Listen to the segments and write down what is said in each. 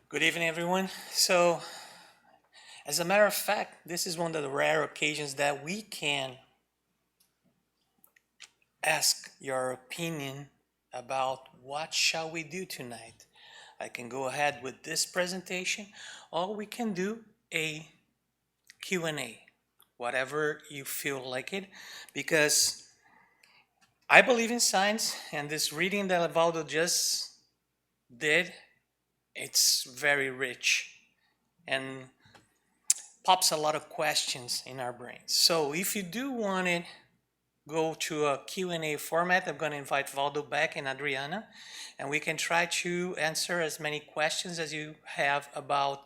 Good evening, everyone. So, as a matter of fact, this is one of the rare occasions that we can ask your opinion about what shall we do tonight. I can go ahead with this presentation, or we can do a Q&A, whatever you feel like it, because I believe in science, and this reading that Valdo just did, it's very rich and pops a lot of questions in our brains. So if you do want to go to a Q&A format, I'm going to invite Valdo back and Adriana, and we can try to answer as many questions as you have about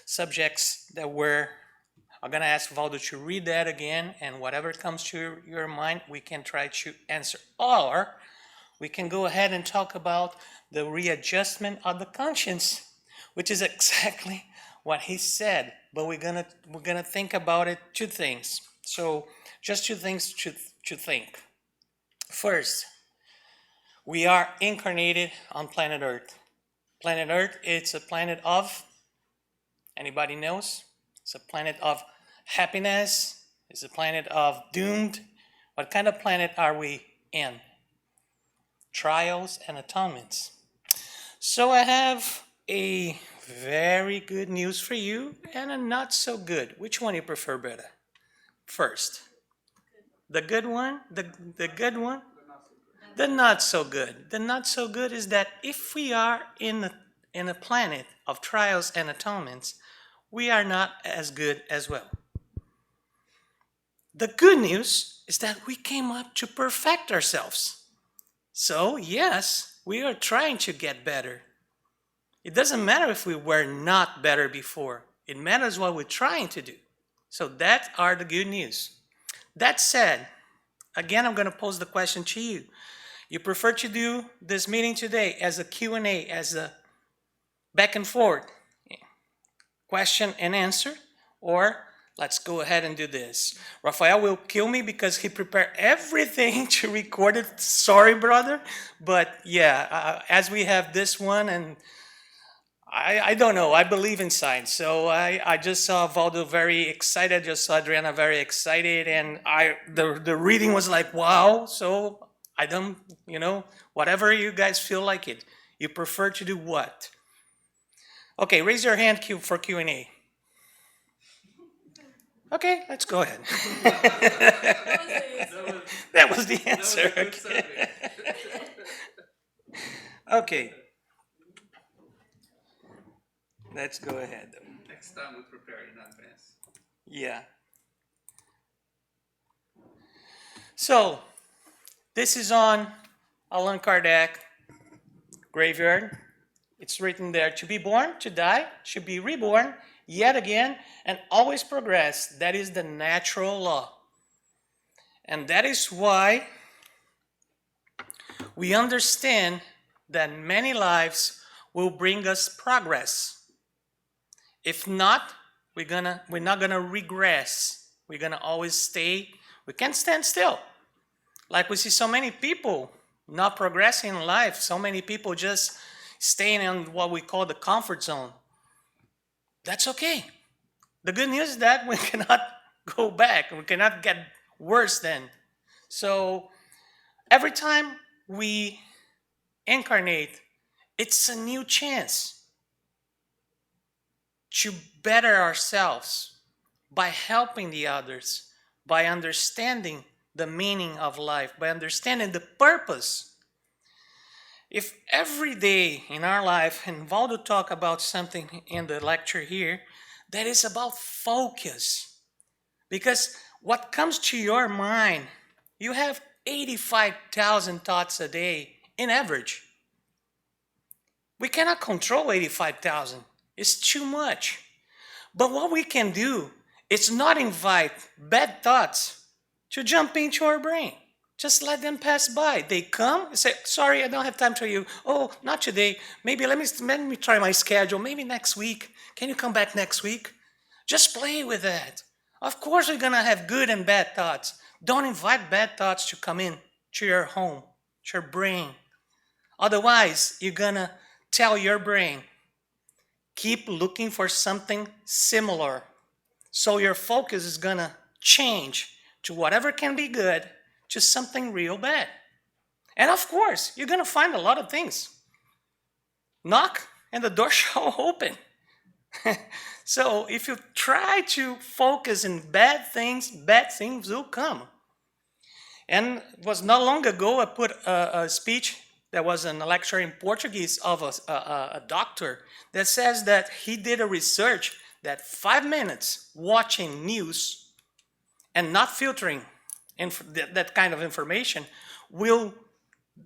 subjects that I'm going to ask Valdo to read that again, and whatever comes to your mind, we can try to answer. Or we can go ahead and talk about the readjustment of the conscience, which is exactly what he said, but we're gonna think about it. Two things. So just two things to think. First, we are incarnated on planet Earth. Planet Earth, it's a planet of, anybody knows? It's a planet of happiness. It's a planet of doomed. What kind of planet are we in? Trials and atonements. So I have a very good news for you and a not so good. Which one you prefer better? First, the good one, the good one, the not so good. The not so good is that if we are in a planet of trials and atonements, we are not as good as well. The good news is that we came up to perfect ourselves. So yes, we are trying to get better. It doesn't matter if we were not better before. It matters what we're trying to do. So that are the good news. That said, again, I'm going to pose the question to you. You prefer to do this meeting today as a Q&A, as a back and forth, question and answer, or let's go ahead and do this. Rafael will kill me because he prepared everything to record it. Sorry, brother. But yeah, as we have this one, and I don't know. I believe in science. So I just saw Valdo very excited. Just saw Adriana very excited. And the reading was like, wow. So I don't, whatever you guys feel like it. You prefer to do what? Okay, raise your hand for Q&A. Okay, let's go ahead. That was the answer. Okay. Okay. Let's go ahead. Next time we prepare in advance. Yeah. So, this is on Allan Kardec graveyard. It's written there, to be born, to die, to be reborn, yet again, and always progress. That is the natural law. And that is why we understand that many lives will bring us progress. If not, we're not gonna regress. We're gonna always stay. We can't stand still. Like we see so many people not progressing in life. So many people just staying in what we call the comfort zone. That's okay. The good news is that we cannot go back. We cannot get worse then. So every time we incarnate, it's a new chance to better ourselves by helping the others, by understanding the meaning of life, by understanding the purpose. If every day in our life, and Valdo talked about something in the lecture here, that is about focus. Because what comes to your mind, you have 85,000 thoughts a day in average. We cannot control 85,000. It's too much. But what we can do is not invite bad thoughts to jump into our brain. Just let them pass by. They come and say, sorry, I don't have time for you. Oh, not today. Maybe let me try my schedule. Maybe next week. Can you come back next week? Just play with that. Of course we're going to have good and bad thoughts. Don't invite bad thoughts to come in to your home, to your brain. Otherwise, you're going to tell your brain, keep looking for something similar. So your focus is gonna change to whatever can be good to something real bad. And of course, you're gonna find a lot of things. Knock and the door shall open. So if you try to focus in bad things will come. And it was not long ago I put a speech that was a lecture in Portuguese of a doctor that says that he did a research that 5 minutes watching news and not filtering that kind of information will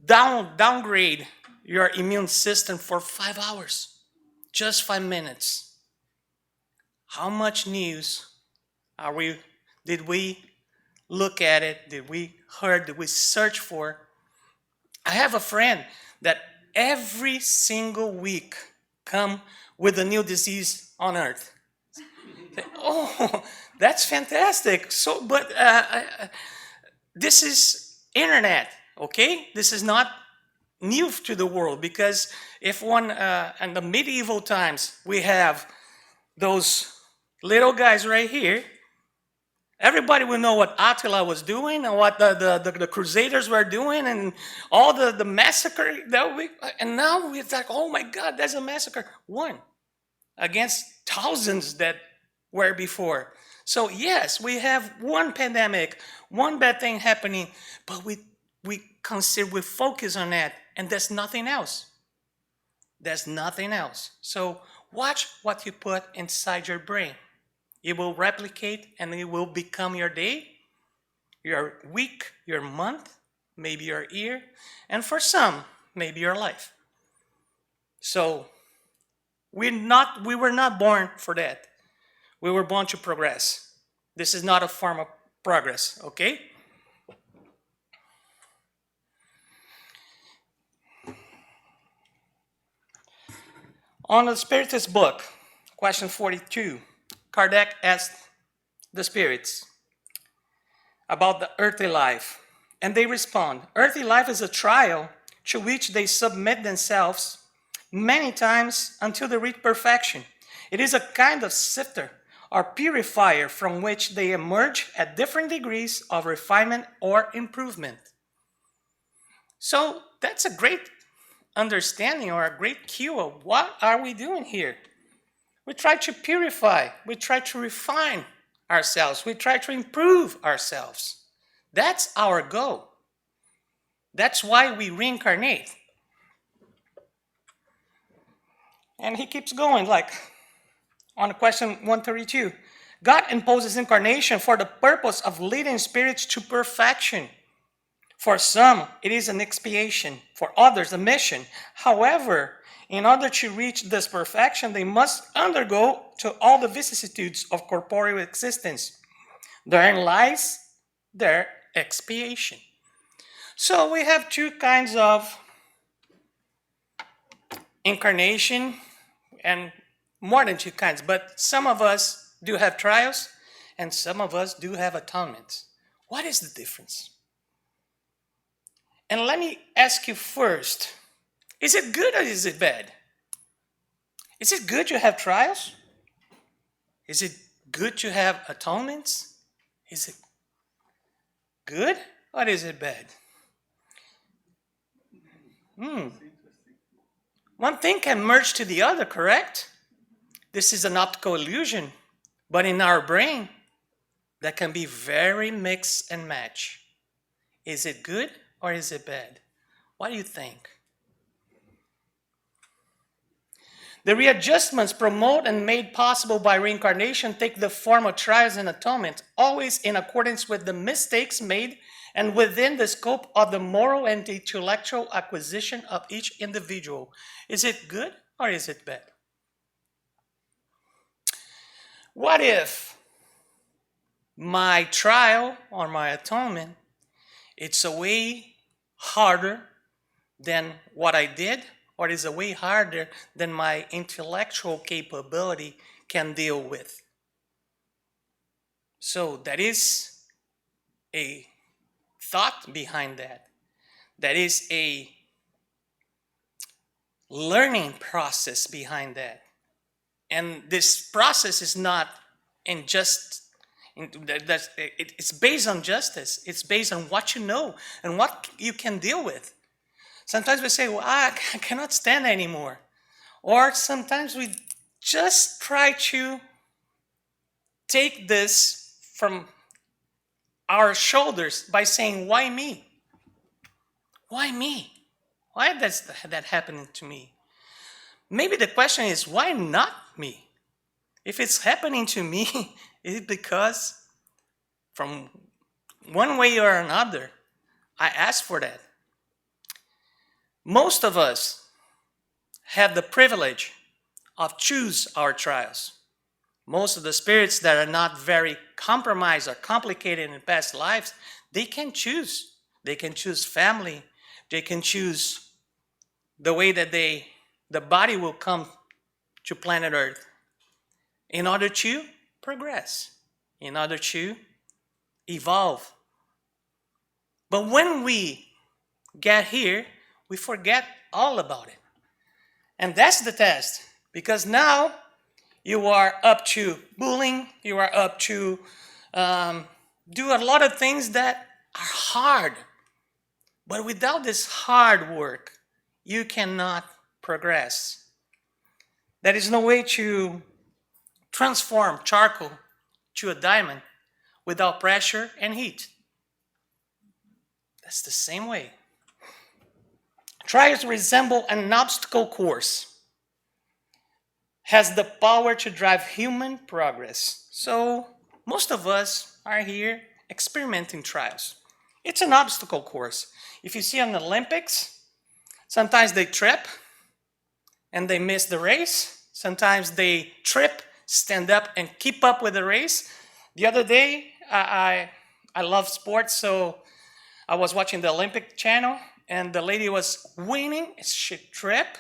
downgrade your immune system for 5 hours. Just 5 minutes. How much news did we look at it? Did we heard? Did we search for? I have a friend that every single week come with a new disease on earth. Oh, that's fantastic. So, but this is internet, okay? This is not new to the world, because if one in the medieval times we have those little guys right here, everybody will know what Attila was doing and what the Crusaders were doing and all the massacre that and now we're like, oh my God, there's a massacre. One against thousands that were before. So yes, we have one pandemic, one bad thing happening, but we focus on that, and there's nothing else. There's nothing else. So watch what you put inside your brain. It will replicate and it will become your day, your week, your month, maybe your year, and for some, maybe your life. So we were not born for that. We were born to progress. This is not a form of progress, okay? On the Spiritist book, question 42, Kardec asked the spirits about the earthly life, and they respond, earthly life is a trial to which they submit themselves many times until they reach perfection. It is a kind of sifter or purifier from which they emerge at different degrees of refinement or improvement. So that's a great understanding or a great cue of what are we doing here. We try to purify, we try to refine ourselves, we try to improve ourselves. That's our goal. That's why we reincarnate. And he keeps going, like on question 132. God imposes incarnation for the purpose of leading spirits to perfection. For some, it is an expiation. For others, a mission. However, in order to reach this perfection, they must undergo to all the vicissitudes of corporeal existence. Therein lies their expiation. So we have two kinds of incarnation, and more than two kinds, but some of us do have trials and some of us do have atonements. What is the difference? And let me ask you first, is it good or is it bad? Is it good to have trials? Is it good to have atonements? Is it good or is it bad? One thing can merge to the other, correct? This is an optical illusion, but in our brain, that can be very mix and match. Is it good or is it bad? What do you think? The readjustments promoted and made possible by reincarnation take the form of trials and atonement, always in accordance with the mistakes made and within the scope of the moral and intellectual acquisition of each individual. Is it good or is it bad? What if my trial or my atonement, it's a way harder than what I did, or is a way harder than my intellectual capability can deal with? So that is a thought behind that. That is a learning process behind that. And this process is not it's based on justice. It's based on what you know and what you can deal with. Sometimes we say, well, I cannot stand anymore. Or sometimes we just try to take this from our shoulders by saying, why me? Why me? Why does that happening to me? Maybe the question is, why not me? If it's happening to me, is it because from one way or another, I asked for that? Most of us have the privilege of choose our trials. Most of the spirits that are not very compromised or complicated in past lives, they can choose. They can choose family. They can choose the way that the body will come to planet Earth in order to progress, in order to evolve. But when we get here, we forget all about it. And that's the test, because now you are up to bullying, you are up to do a lot of things that are hard. But without this hard work, you cannot progress. There is no way to transform charcoal to a diamond without pressure and heat. That's the same way. Trials resemble an obstacle course, has the power to drive human progress. So most of us are here experimenting trials. It's an obstacle course. If you see on the Olympics, sometimes they trip and they miss the race. Sometimes they trip, stand up, and keep up with the race. The other day, I love sports, so I was watching the Olympic channel, and the lady was winning. She tripped,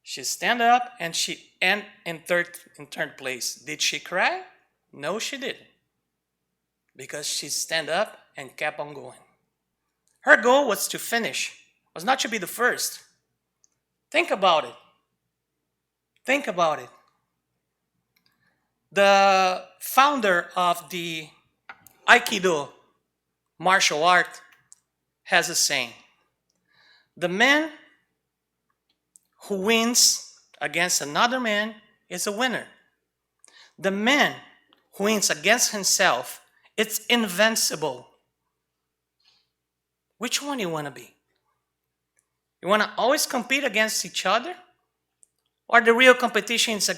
she stand up, and she end in third place. Did she cry? No, she didn't, because she stand up and kept on going. Her goal was to finish, was not to be the first. Think about it. Think about it. The founder of the Aikido martial art has a saying: the man who wins against another man is a winner. The man who wins against himself, it's invincible. Which one do you want to be? You want to always compete against each other? Or the real competition is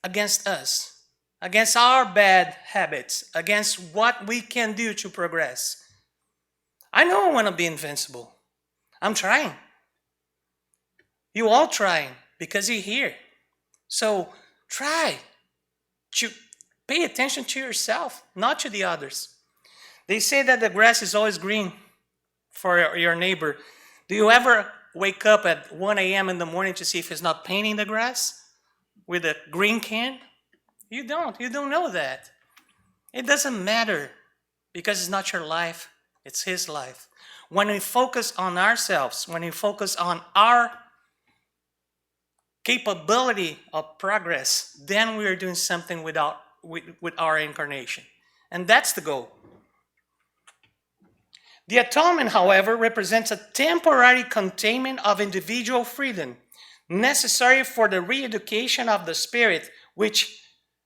against us, against our bad habits, against what we can do to progress? I know I want to be invincible. I'm trying. You all trying because you're here. So try to pay attention to yourself, not to the others. They say that the grass is always green for your neighbor. Do you ever wake up at 1 a.m. in the morning to see if he's not painting the grass with a green can? You don't know that. It doesn't matter, because it's not your life, it's his life. When we focus on ourselves, when we focus on our capability of progress, then we are doing something with our incarnation. And that's the goal. The atonement, however, represents a temporary containment of individual freedom necessary for the re-education of the spirit, which,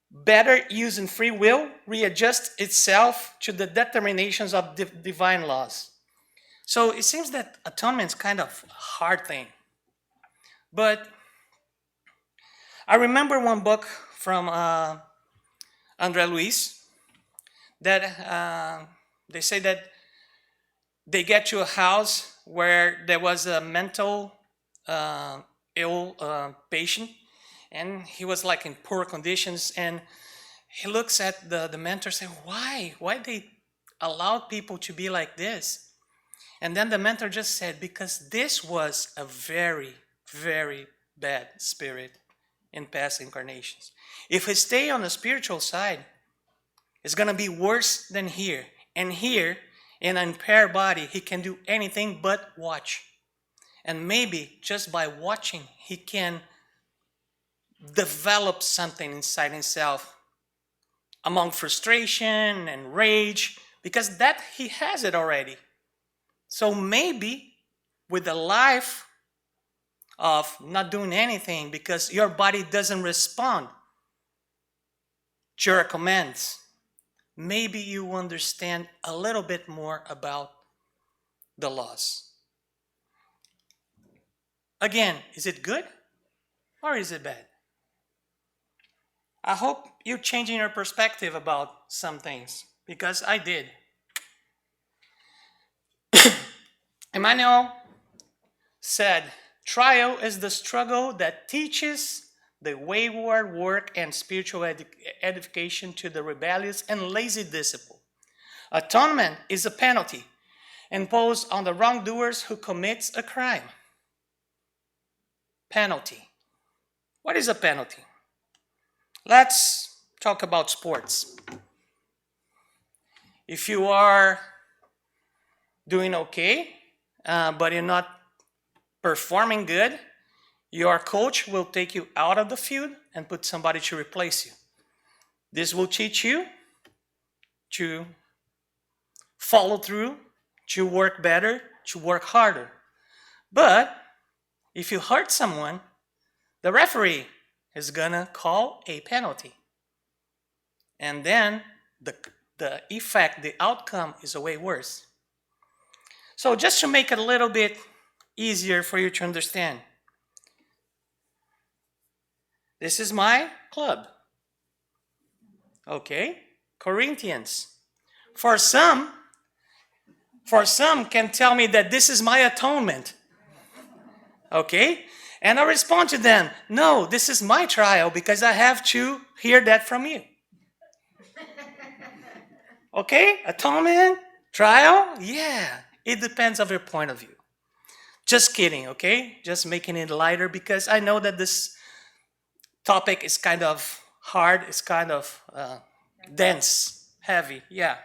better using free will, readjusts itself to the determinations of divine laws. So it seems that atonement is kind of a hard thing. But I remember one book from André Luiz that they say that they get to a house where there was a mental ill patient, and he was like in poor conditions, and he looks at the mentor and says, why they allowed people to be like this? And then the mentor just said, because this was a very, very bad spirit in past incarnations. If he stay on the spiritual side, it's going to be worse than here. And here, in an impaired body, he can do anything but watch. And maybe just by watching, he can develop something inside himself among frustration and rage, because that he has it already. So maybe with the life of not doing anything because your body doesn't respond to your commands, maybe you understand a little bit more about the laws. Again, is it good or is it bad? I hope you're changing your perspective about some things, because I did. Emmanuel said, trial is the struggle that teaches the wayward work and spiritual edification to the rebellious and lazy disciple. Atonement is a penalty imposed on the wrongdoers who commits a crime. Penalty. What is a penalty? Let's talk about sports. If you are doing okay, but you're not performing good, your coach will take you out of the field and put somebody to replace you. This will teach you to follow through, to work better, to work harder. But if you hurt someone, the referee is gonna call a penalty. And then the effect, the outcome is way worse. So just to make it a little bit easier for you to understand, this is my club. Okay? Corinthians. For some can tell me that this is my atonement. Okay? And I respond to them, no, this is my trial because I have to hear that from you. Okay? Atonement? Trial? Yeah. It depends on your point of view. Just kidding, okay? Just making it lighter because I know that this topic is kind of hard. It's kind of dense, heavy. Yeah.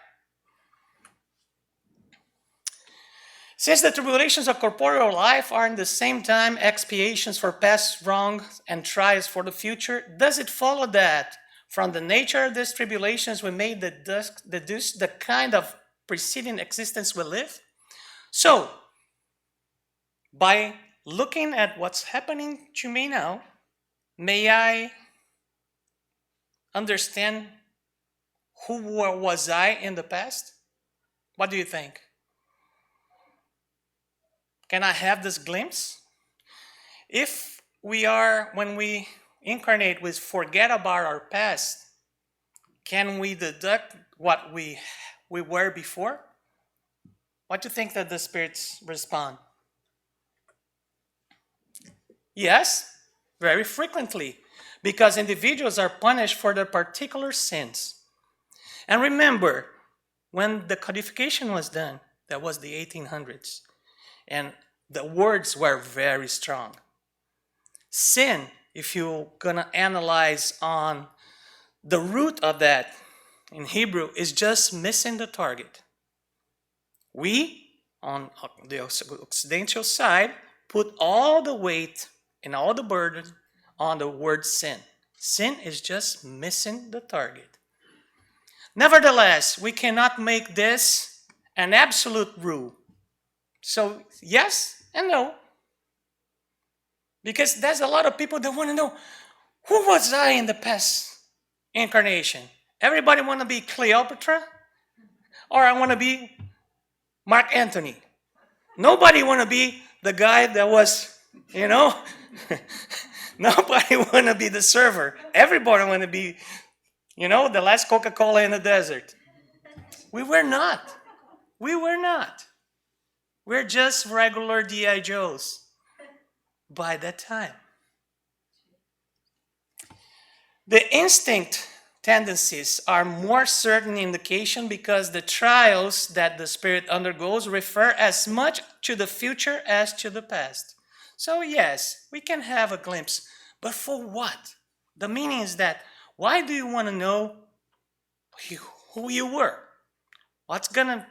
Since the tribulations of corporeal life are in the same time expiations for past wrongs and trials for the future, does it follow that from the nature of these tribulations we may deduce the kind of preceding existence we live? So, by looking at what's happening to me now, may I understand who was I in the past? What do you think? Can I have this glimpse? If when we incarnate, we forget about our past, can we deduct what we were before? What do you think that the spirits respond? Yes, very frequently, because individuals are punished for their particular sins. And remember, when the codification was done, that was the 1800s, and the words were very strong. Sin, if you're gonna analyze on the root of that in Hebrew, is just missing the target. We, on the Occidental side, put all the weight and all the burden on the word sin. Sin is just missing the target. Nevertheless, we cannot make this an absolute rule. So, yes and no. Because there's a lot of people that want to know, who was I in the past incarnation? Everybody want to be Cleopatra? Or I want to be Mark Antony? Nobody want to be the guy that was, nobody want to be the server. Everybody want to be, the last Coca-Cola in the desert. We were not. We were not. We're just regular D.I. Joes by that time. The instinct tendencies are more certain indication because the trials that the spirit undergoes refer as much to the future as to the past. So yes, we can have a glimpse, but for what? The meaning is that, why do you want to know who you were? What's gonna,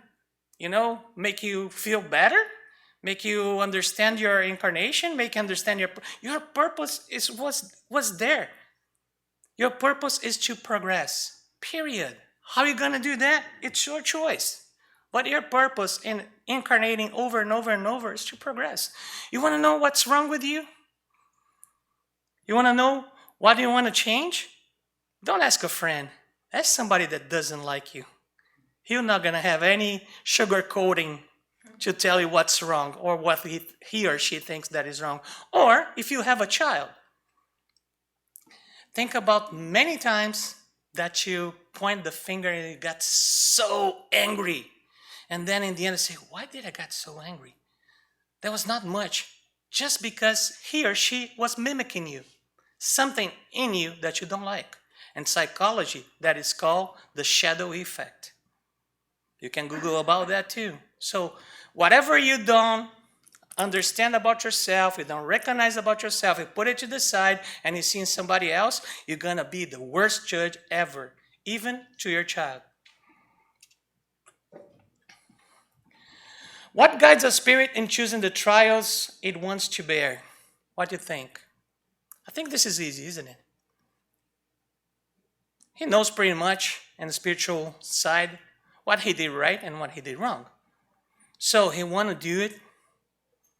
make you feel better? make you understand your incarnation, make you understand your purpose was there. Your purpose is to progress. Period. How are you going to do that? It's your choice. But your purpose in incarnating over and over and over is to progress. You want to know what's wrong with you? You want to know what you want to change? Don't ask a friend. Ask somebody that doesn't like you. He's not going to have any sugarcoating to tell you what's wrong or what he or she thinks that is wrong. Or if you have a child, think about many times that you point the finger and you got so angry. And then in the end you say, why did I get so angry? That was not much. Just because he or she was mimicking you. Something in you that you don't like. In psychology, that is called the shadow effect. You can Google about that too. So whatever you don't understand about yourself, you don't recognize about yourself, you put it to the side and you see in somebody else, you're going to be the worst judge ever, even to your child. What guides a spirit in choosing the trials it wants to bear? What do you think? I think this is easy, isn't it? He knows pretty much in the spiritual side what he did right and what he did wrong. So he want to do it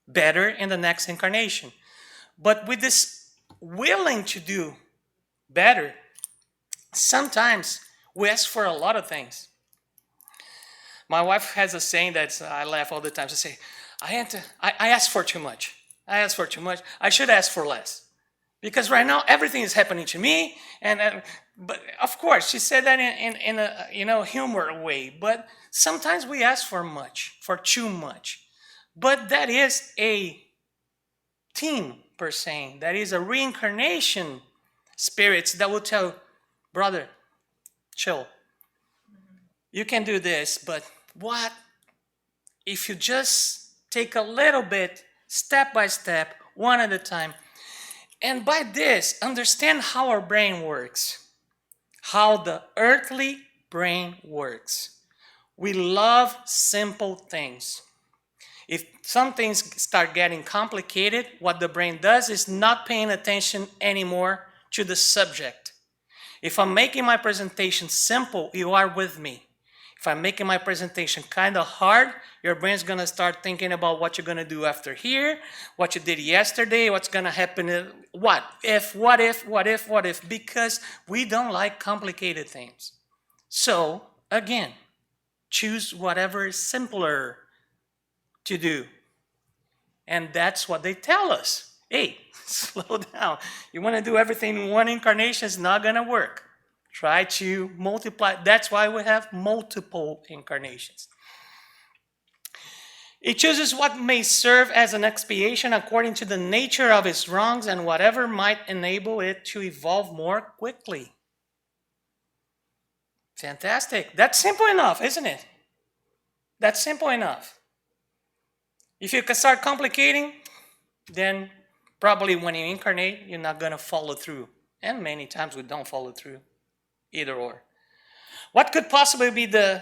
better in the next incarnation. But with this willing to do better, sometimes we ask for a lot of things. My wife has a saying that I laugh all the time. She say, I ask for too much. I ask for too much. I should ask for less. Because right now everything is happening to me, but of course she said that in a humor way. But sometimes we ask for much, for too much. But that is a team per se. That is a reincarnation spirits that will tell, brother, chill. You can do this, but what if you just take a little bit, step by step, one at a time? And by this, understand how our brain works, how the earthly brain works. We love simple things. If some things start getting complicated, what the brain does is not paying attention anymore to the subject. If I'm making my presentation simple, you are with me. If I'm making my presentation kind of hard, your brain's going to start thinking about what you're going to do after here, what you did yesterday, what's going to happen, what if, because we don't like complicated things. So, again, choose whatever is simpler to do. And that's what they tell us. Hey, slow down. You want to do everything in one incarnation, it's not going to work. Try to multiply. That's why we have multiple incarnations. It chooses what may serve as an expiation according to the nature of its wrongs and whatever might enable it to evolve more quickly. Fantastic. That's simple enough, isn't it? That's simple enough. If you can start complicating, then probably when you incarnate, you're not going to follow through. And many times we don't follow through. Either or. What could possibly be the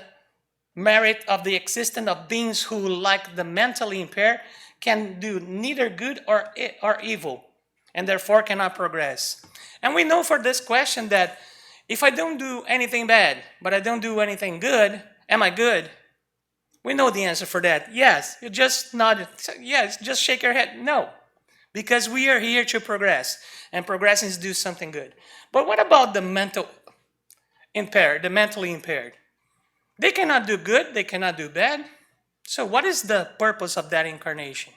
merit of the existence of beings who, like the mentally impaired, can do neither good or evil, and therefore cannot progress? And we know for this question that if I don't do anything bad, but I don't do anything good, am I good? We know the answer for that. Yes. You just nod. Yes. Just shake your head. No. Because we are here to progress, and progressing is to do something good. But what about the mentally impaired? They cannot do good, they cannot do bad. So what is the purpose of that incarnation?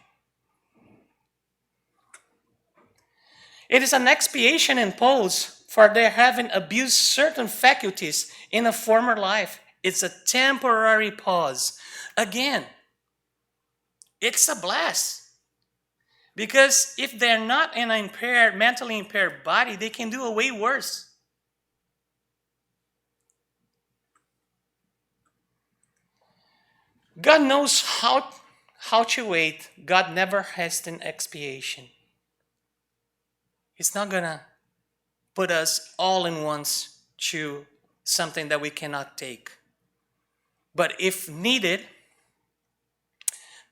It is an expiation imposed for their having abused certain faculties in a former life. It's a temporary pause. Again, it's a blast. Because if they're not in an mentally impaired body, they can do a way worse. God knows how to wait. God never has an expiation. He's not going to put us all in once to something that we cannot take. But if needed,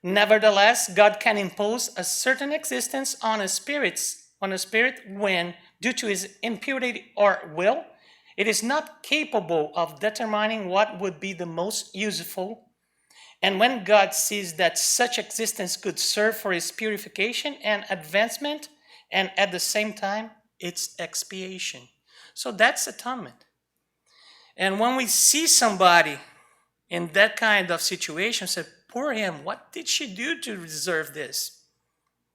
Nevertheless, God can impose a certain existence on a spirit when, due to his impurity or will, it is not capable of determining what would be the most useful, and when God sees that such existence could serve for his purification and advancement, and at the same time, its expiation. So that's atonement. And when we see somebody in that kind of situation, say, poor him, what did she do to deserve this?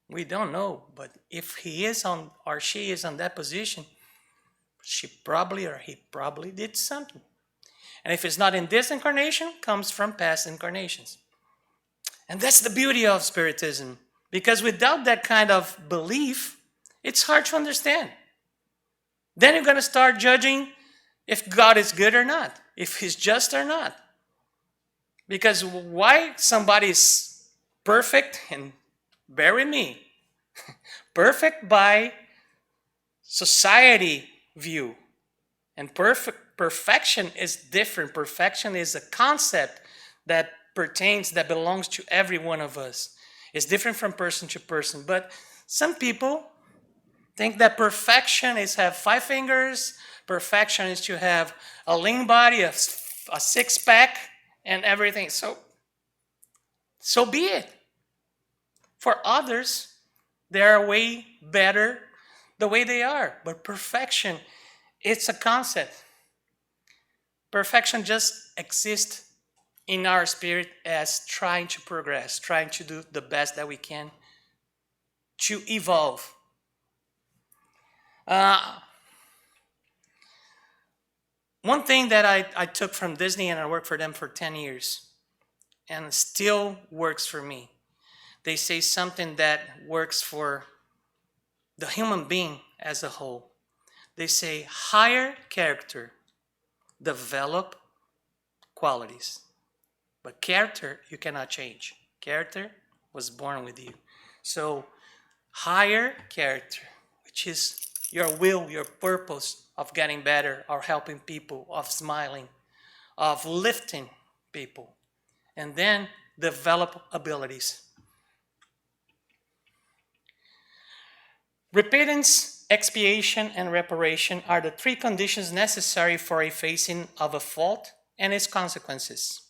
We don't know, but if he is on or she is on that position, she probably or he probably did something. And if it's not in this incarnation, comes from past incarnations. And that's the beauty of Spiritism, because without that kind of belief, it's hard to understand. Then you're going to start judging if God is good or not, if he's just or not. Because why somebody is perfect, and bear with me, perfect by society view, and perfection is different. Perfection is a concept that belongs to every one of us. It's different from person to person. But some people think that perfection is have 5 fingers, perfection is to have a lean body, a six-pack, and everything. So be it. For others, they are way better the way they are. But perfection, it's a concept. Perfection just exists in our spirit as trying to progress, trying to do the best that we can to evolve. One thing that I took from Disney, and I worked for them for 10 years, and it still works for me. They say something that works for the human being as a whole. They say, higher character, develop qualities. But character, you cannot change. Character was born with you. So, higher character, which is your will, your purpose of getting better, of helping people, of smiling, of lifting people. And then develop abilities. Repentance, expiation, and reparation are the 3 conditions necessary for effacing of a fault and its consequences.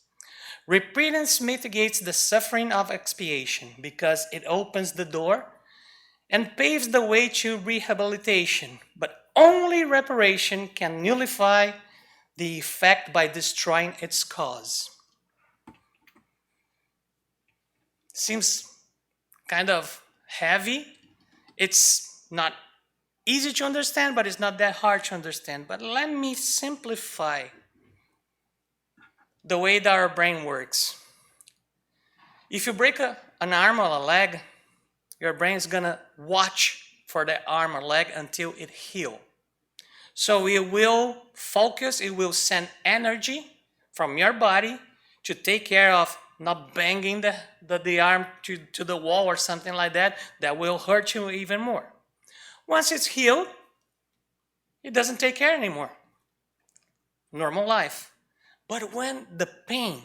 Repentance mitigates the suffering of expiation because it opens the door and paves the way to rehabilitation, but only reparation can nullify the effect by destroying its cause. Seems kind of heavy. It's not easy to understand, but it's not that hard to understand. But let me simplify the way that our brain works. If you break an arm or a leg, your brain is going to watch for that arm or leg until it heals. So it will focus, it will send energy from your body to take care of not banging the arm to the wall or something like that will hurt you even more. Once it's healed, it doesn't take care anymore. Normal life. But when the pain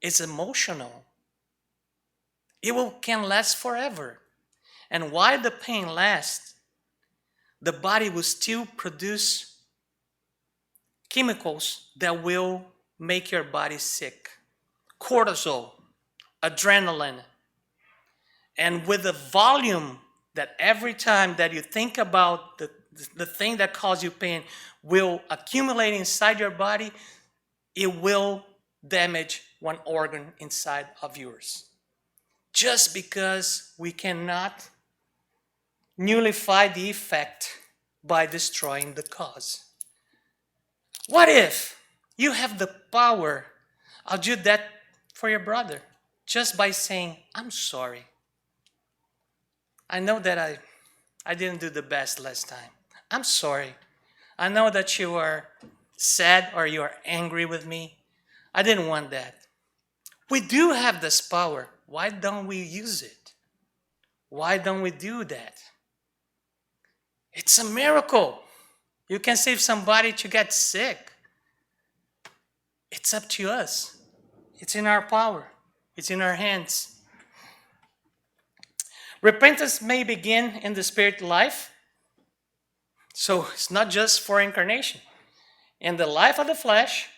is emotional, it can last forever. And while the pain lasts, the body will still produce chemicals that will make your body sick. Cortisol, adrenaline. And with the volume that every time that you think about the thing that caused you pain will accumulate inside your body, it will damage one organ inside of yours. Just because we cannot nullify the effect by destroying the cause. What if you have the power of do that for your brother just by saying, I'm sorry. I know that I didn't do the best last time. I'm sorry. I know that you are sad or you are angry with me. I didn't want that. We do have this power. Why don't we use it? Why don't we do that? It's a miracle. You can save somebody to get sick. It's up to us. It's in our power. It's in our hands. Repentance may begin in the spirit life. So it's not just for incarnation. In the life of the flesh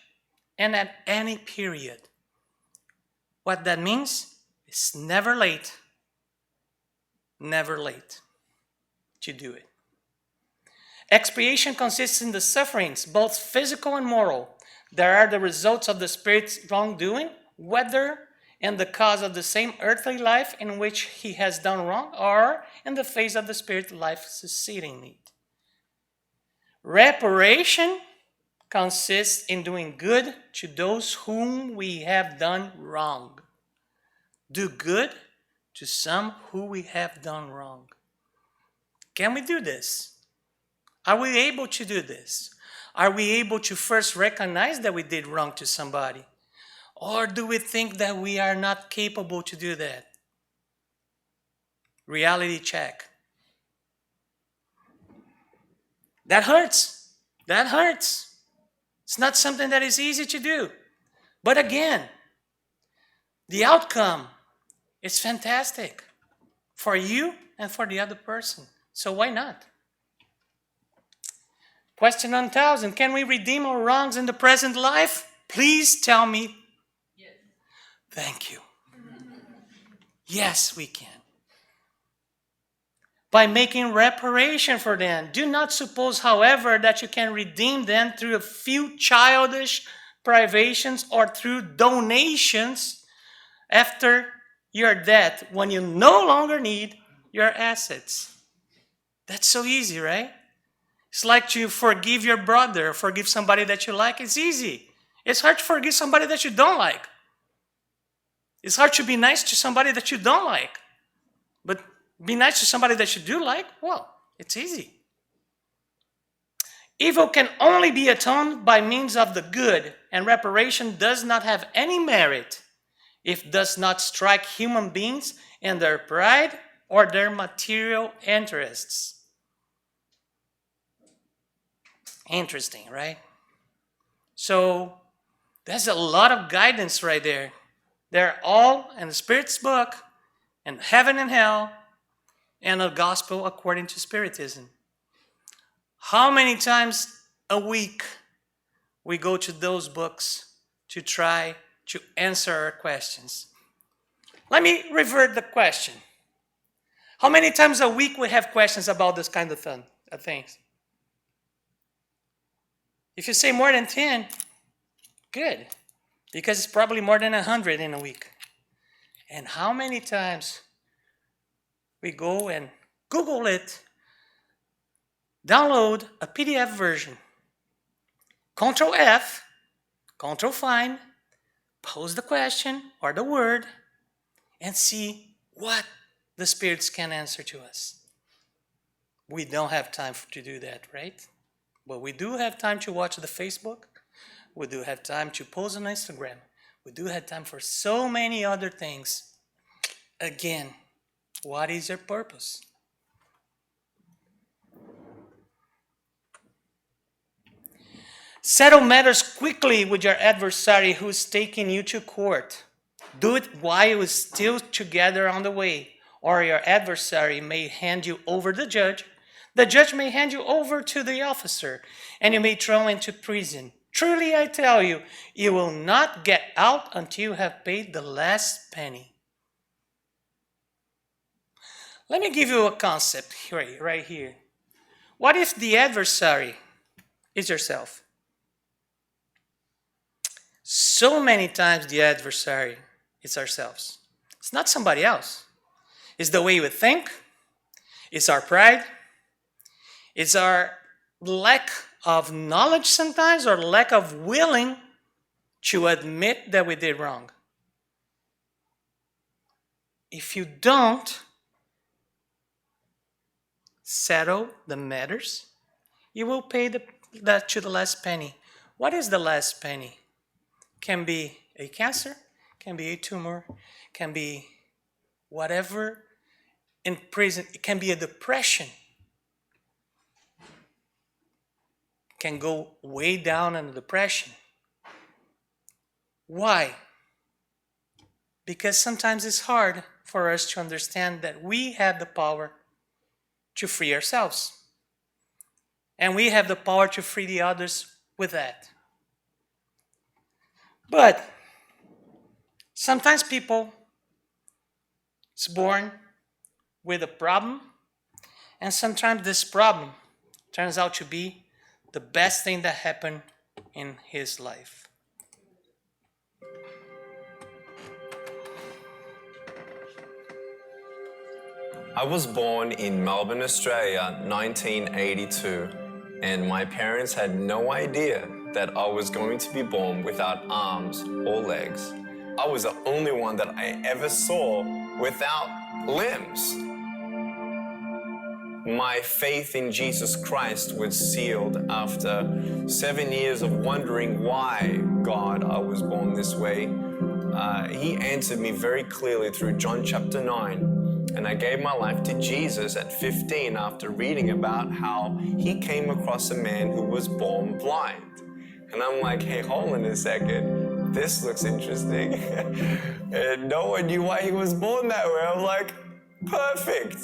and at any period. What that means is never late to do it. Expiation consists in the sufferings, both physical and moral, that are the results of the spirit's wrongdoing, whether in the cause of the same earthly life in which he has done wrong, or in the face of the spirit life succeeding it. Reparation consists in doing good to those whom we have done wrong. Do good to some who we have done wrong. Can we do this? Are we able to do this? Are we able to first recognize that we did wrong to somebody? Or do we think that we are not capable to do that? Reality check. That hurts. That hurts. It's not something that is easy to do. But again, the outcome is fantastic for you and for the other person. So why not? Question 1000. Can we redeem our wrongs in the present life? Please tell me. Yes. Thank you. Yes, we can. By making reparation for them. Do not suppose, however, that you can redeem them through a few childish privations or through donations after your death when you no longer need your assets. That's so easy, right? It's like to forgive your brother, forgive somebody that you like. It's easy. It's hard to forgive somebody that you don't like. It's hard to be nice to somebody that you don't like. But be nice to somebody that you do like, well, it's easy. Evil can only be atoned by means of the good, and reparation does not have any merit if it does not strike human beings in their pride or their material interests. Interesting, right? So there's a lot of guidance right there. They're all in the Spirit's book, in Heaven and Hell, and the Gospel according to Spiritism. How many times a week we go to those books to try to answer our questions? Let me revert the question. How many times a week we have questions about this kind of things? If you say more than 10, good, because it's probably more than 100 in a week. And how many times we go and Google it, download a PDF version, Control F, Control Find, pose the question or the word, and see what the spirits can answer to us. We don't have time to do that, right? But we do have time to watch the Facebook. We do have time to post on Instagram. We do have time for so many other things. Again, what is your purpose? Settle matters quickly with your adversary who is taking you to court. Do it while you are still together on the way, or your adversary may hand you over to the judge. The judge may hand you over to the officer, and you may throw into prison. Truly, I tell you, you will not get out until you have paid the last penny. Let me give you a concept right here. What if the adversary is yourself? So many times the adversary is ourselves. It's not somebody else. It's the way we think. It's our pride. It's our lack of knowledge sometimes, or lack of willing to admit that we did wrong. If you don't settle the matters, you will pay that to the last penny. What is the last penny? Can be a cancer, can be a tumor, can be whatever in prison. It can be a depression. Can go way down in the depression. Why? Because sometimes it's hard for us to understand that we have the power to free ourselves. And we have the power to free the others with that. But sometimes people is born with a problem, and sometimes this problem turns out to be the best thing that happened in his life. I was born in Melbourne, Australia, 1982, and my parents had no idea that I was going to be born without arms or legs. I was the only one that I ever saw without limbs. My faith in Jesus Christ was sealed after 7 years of wondering why, God, I was born this way. He answered me very clearly through John chapter 9. And I gave my life to Jesus at 15 after reading about how he came across a man who was born blind. And I'm like, hey, hold on a second. This looks interesting. And no one knew why he was born that way. I'm like, perfect.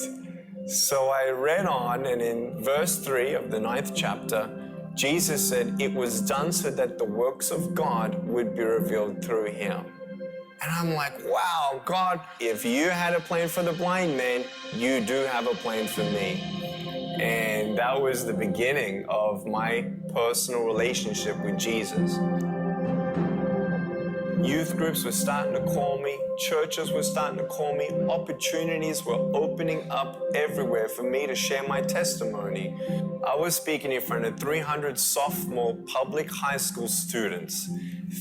So I read on, and in verse 3 of the 9th chapter, Jesus said, it was done so that the works of God would be revealed through him. And I'm like, wow, God, if you had a plan for the blind man, you do have a plan for me. And that was the beginning of my personal relationship with Jesus. Youth groups were starting to call me, churches were starting to call me, opportunities were opening up everywhere for me to share my testimony. I was speaking in front of 300 sophomore public high school students.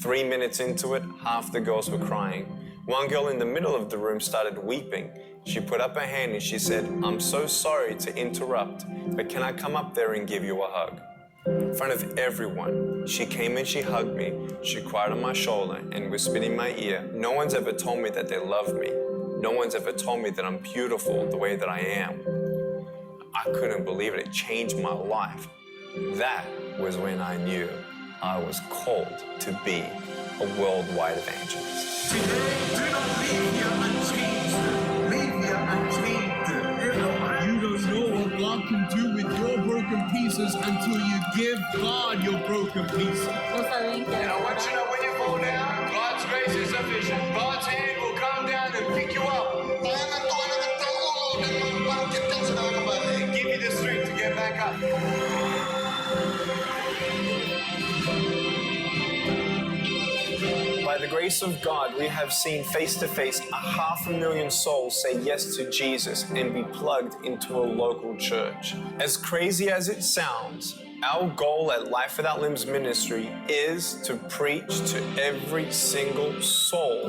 3 minutes into it, half the girls were crying. One girl in the middle of the room started weeping. She put up her hand and she said, I'm so sorry to interrupt, but can I come up there and give you a hug? In front of everyone, she came and she hugged me. She cried on my shoulder and whispered in my ear, no one's ever told me that they love me. No one's ever told me that I'm beautiful the way that I am. I couldn't believe it. It changed my life. That was when I knew I was called to be a worldwide evangelist. Today, do not leave here unchanged. Leave here unchanged. You don't know what God can do with your broken pieces until you give God your broken pieces. No saben qué And I want you to know when you fall down, God's grace is sufficient. God's hand will come down and pick you up. And give you the strength to get back up. By the grace of God, we have seen face to face 500,000 souls say yes to Jesus and be plugged into a local church. As crazy as it sounds, our goal at Life Without Limbs Ministry is to preach to every single soul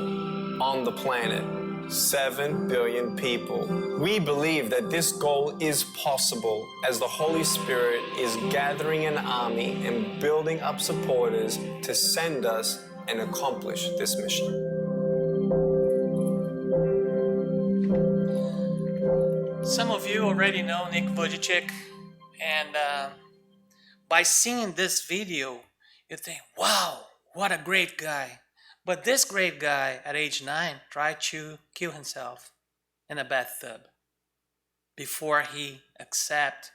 on the planet. 7 billion people. We believe that this goal is possible as the Holy Spirit is gathering an army and building up supporters to send us and accomplish this mission. Some of you already know Nick Vujicic, and by seeing this video, you think, wow, what a great guy. But this great guy at age 9 tried to kill himself in a bathtub before he accepted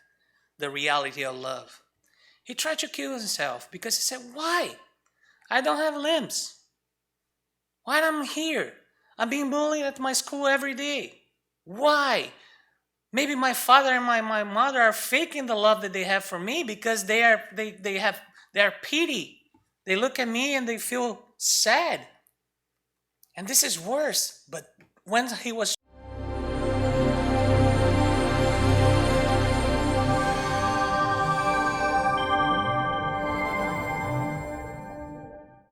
the reality of love. He tried to kill himself because he said, why? I don't have limbs. Why am I here? I'm being bullied at my school every day. Why? Maybe my father and my mother are faking the love that they have for me because they are pity. They look at me and they feel sad. And this is worse. But when he was